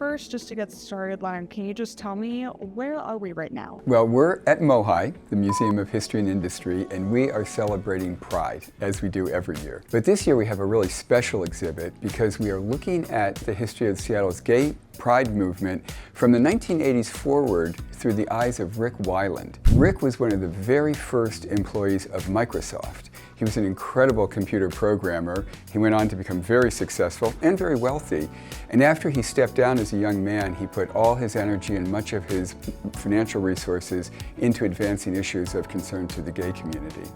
first, just to get started, Leonard, can you just tell me, where are we right now? Well, we're at MOHAI, the Museum of History and Industry, and we are celebrating Pride, as we do every year. But this year we have a really special exhibit because we are looking at the history of Seattle's gay pride movement from the 1980s forward through the eyes of Ric Weiland. Ric was one of the very first employees of Microsoft. He was an incredible computer programmer. He went on to become very successful and very wealthy. And after he stepped down as a young man, he put all his energy and much of his financial resources into advancing issues of concern to the gay community.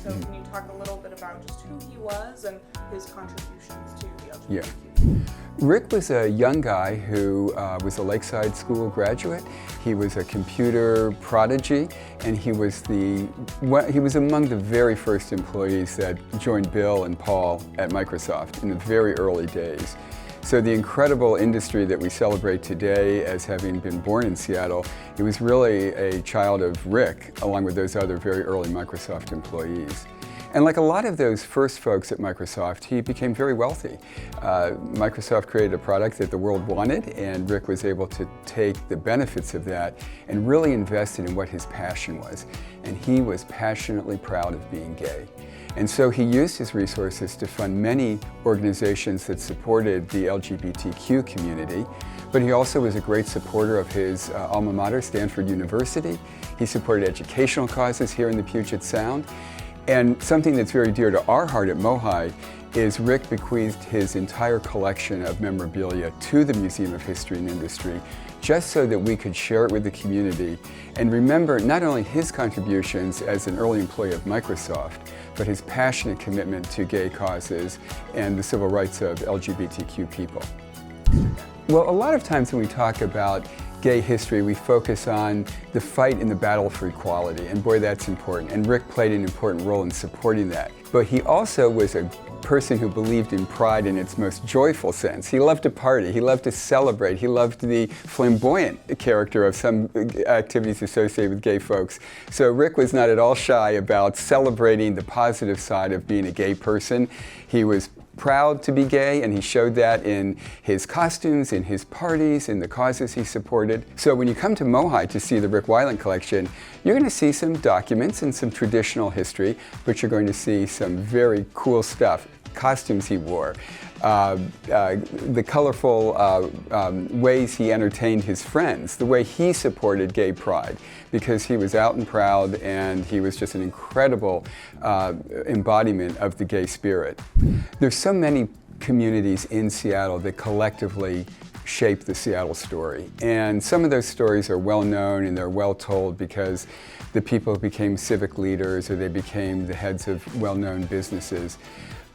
So can you talk a little bit about just who he was and his contributions to the LGBTQ? Yeah. Ric was a young guy who was a Lakeside School graduate. He was a computer prodigy, and he was among the very first employees that joined Bill and Paul at Microsoft in the very early days. So the incredible industry that we celebrate today as having been born in Seattle, it was really a child of Ric, along with those other very early Microsoft employees. And like a lot of those first folks at Microsoft, he became very wealthy. Microsoft created a product that the world wanted, and Ric was able to take the benefits of that and really invested in what his passion was. And he was passionately proud of being gay. And so he used his resources to fund many organizations that supported the LGBTQ community, but he also was a great supporter of his alma mater, Stanford University. He supported educational causes here in the Puget Sound. And something that's very dear to our heart at MOHAI is Ric bequeathed his entire collection of memorabilia to the Museum of History and Industry, just so that we could share it with the community and remember not only his contributions as an early employee of Microsoft, but his passionate commitment to gay causes and the civil rights of LGBTQ people. Well, a lot of times when we talk about gay history, we focus on the fight in the battle for equality, and boy, that's important. And Ric played an important role in supporting that. But he also was a person who believed in pride in its most joyful sense. He loved to party, he loved to celebrate, he loved the flamboyant character of some activities associated with gay folks. So Ric was not at all shy about celebrating the positive side of being a gay person. He was proud to be gay, and he showed that in his costumes, in his parties, in the causes he supported. So when you come to MOHAI to see the Ric Weiland Collection, you're going to see some documents and some traditional history, but you're going to see some very cool stuff. Costumes he wore, the colorful ways he entertained his friends, the way he supported gay pride, because he was out and proud and he was just an incredible embodiment of the gay spirit. There's so many communities in Seattle that collectively shape the Seattle story. And some of those stories are well known and they're well told because the people became civic leaders or they became the heads of well-known businesses.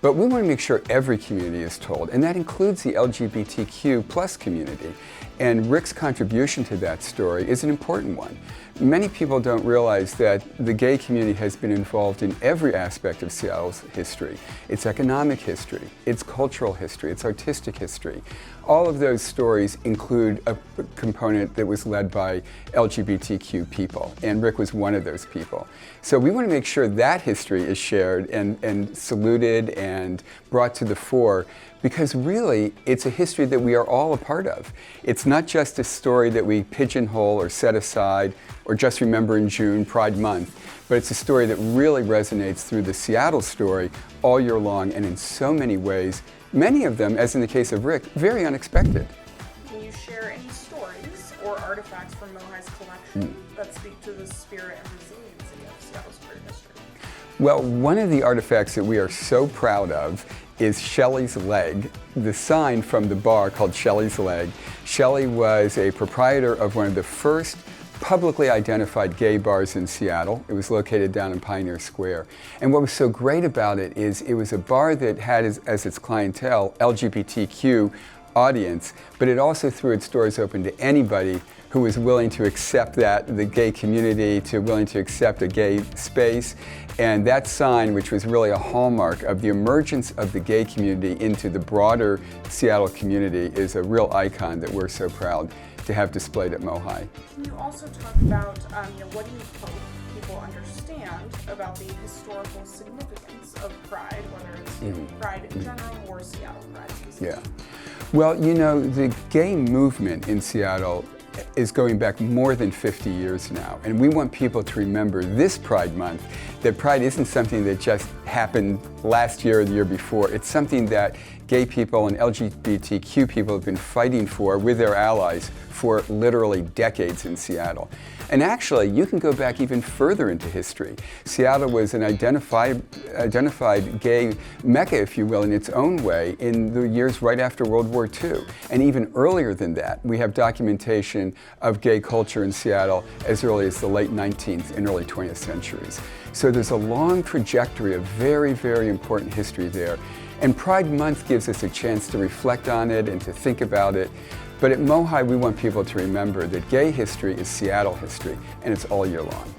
But we want to make sure every community is told, and that includes the LGBTQ plus community. And Ric's contribution to that story is an important one. Many people don't realize that the gay community has been involved in every aspect of Seattle's history. Its economic history, its cultural history, its artistic history. All of those stories include a component that was led by LGBTQ people, and Ric was one of those people. So we want to make sure that history is shared and saluted and brought to the fore, because really it's a history that we are all a part of. It's not just a story that we pigeonhole or set aside or just remember in June, Pride Month, but it's a story that really resonates through the Seattle story all year long, and in so many ways, many of them, as in the case of Ric, very unexpected. Can you share any stories or artifacts from MOHAI's collection that speak to the spirit and resiliency of Seattle's queer history? Well, one of the artifacts that we are so proud of is Shelley's Leg, the sign from the bar called Shelley's Leg. Shelley was a proprietor of one of the first publicly identified gay bars in Seattle. It was located down in Pioneer Square. And what was so great about it is it was a bar that had as its clientele LGBTQ audience, but it also threw its doors open to anybody who was willing to accept that, the gay community, willing to accept a gay space. And that sign, which was really a hallmark of the emergence of the gay community into the broader Seattle community, is a real icon that we're so proud to have displayed at MOHAI. Can you also talk about what do you hope people people understand about the historical significance of Pride, whether it's Pride in general or Seattle Pride specifically? Yeah. Well, you know, the gay movement in Seattle is going back more than 50 years now. And we want people to remember this Pride Month, that Pride isn't something that just happened last year or the year before. It's something that gay people and LGBTQ people have been fighting for with their allies for literally decades in Seattle. And actually, you can go back even further into history. Seattle was an identified gay mecca, if you will, in its own way in the years right after World War II. And even earlier than that, we have documentation of gay culture in Seattle as early as the late 19th and early 20th centuries. So there's a long trajectory of very, very important history there. And Pride Month gives us a chance to reflect on it and to think about it. But at MOHAI, we want people to remember that gay history is Seattle history, and it's all year long.